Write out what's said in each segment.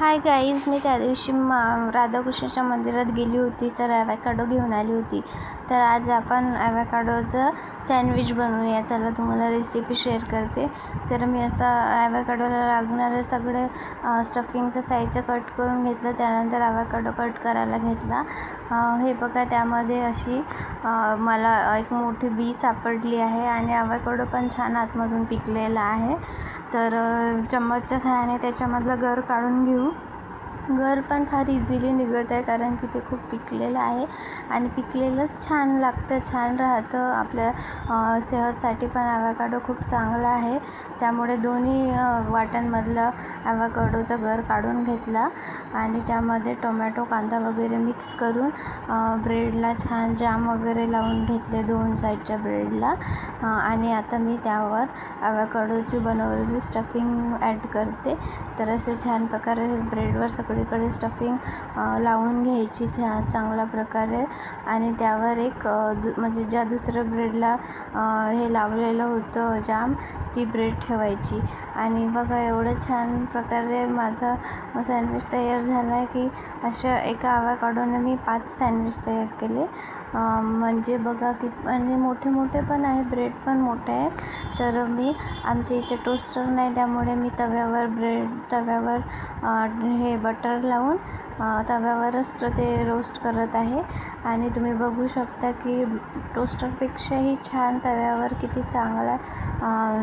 Hi guys, मी त्या दिवशी राधाकृष्णाच्या मंदिरात गेली होती तर ॲवोकाडो घेऊन आली होती. तर आज आपण ॲवोकाडोचं सँडविच बनवूया. चला तुम्हाला रेसिपी शेअर करते. तर मी ॲवोकाडोला लागणारं सगळं स्टफिंगचं साहित्य कट करून घेतलं. त्यानंतर ॲवोकाडो कट करायला घेतला. हे बघा, त्यामध्ये अशी मला एक मोठी बी सापडली आहे आणि ॲवोकाडो पण छान आतमधून पिकलेला आहे. तर चम्मचच्या सहाय्याने त्याच्यामधलं गर काढून घेऊ. गर पण फार इझिली निघत आहे कारण की ते खूप पिकलेलं आहे आणि पिकलेलंच छान लागतं, छान राहतं. आपल्या सेहतसाठी पण ॲवोकाडो खूप चांगला आहे. त्यामुळे दोन्ही वाट्यांमधलं ॲवोकाडोचं गर काढून घेतला आणि त्यामध्ये टोमॅटो, कांदा वगैरे मिक्स करून ब्रेडला छान जाम वगैरे लावून घेतले 2 साईडच्या ब्रेडला. आणि आता मी त्यावर ॲवोकाडोची बनवलेली स्टफिंग ॲड करते. तर असे छान प्रकारे ब्रेडवर सगळीकडे स्टफिंग लावून घ्यायची चांगल्या प्रकारे आणि त्यावर एक म्हणजे ज्या दुसऱ्या ब्रेडला हे लावलेलं होतं जाम, ती ब्रेड ठेवायची. आणि बघा, एवढं छान प्रकारे माझा सँडविच तयार झाला आहे की अशा एका ॲवोकाडोने मी 5 सँडविच तयार केले. म्हणजे बघा की, आणि मोठे मोठे पण आहे, ब्रेड पण मोठे आहेत. तर मी आमच्या इथे टोस्टर नाही, त्यामुळे मी तव्यावर हे बटर लावून तव्यावरच ते रोस्ट करत आहे. आणि तुम्ही बघू शकता की टोस्टरपेक्षाही छान तव्यावर किती चांगला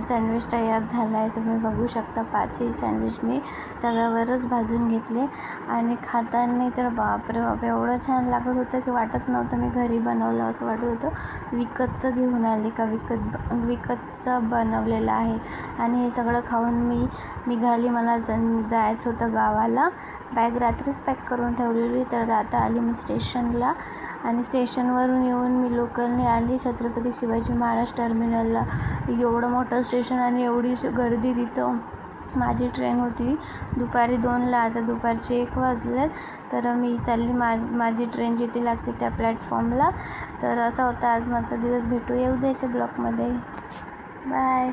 सँडविच तयार झाला आहे. तुम्ही बघू शकता 5ही सँडविच मी तव्यावरच भाजून घेतले आणि खाताना तर बापरे बाप, एवढं छान लागत होतं की वाटत नव्हतं मी घरी बनवलं असं वाटत होतं. विकतचं घेऊन आले का विकतचं बनवलेलं आहे. आणि हे सगळं खाऊन मी निघाली. मला जायचं होतं गावाला. बॅग रात्रीच पॅक करून ठेवलेली. तर आता आली मी स्टेशनला आणि स्टेशनवरून येऊन मी लोकलने आली छत्रपती शिवाजी महाराज टर्मिनलला. एवढं मोठं स्टेशन आणि एवढी गर्दी तिथं. माझी ट्रेन होती दुपारी 2ला, आता दुपारचे 1 वाजलेत. तर मी चालली माझी ट्रेन जिथे लागते त्या प्लॅटफॉर्मला. तर असा होता आज माझा दिवस. भेटूया उद्याच्या ब्लॉगमध्ये. बाय.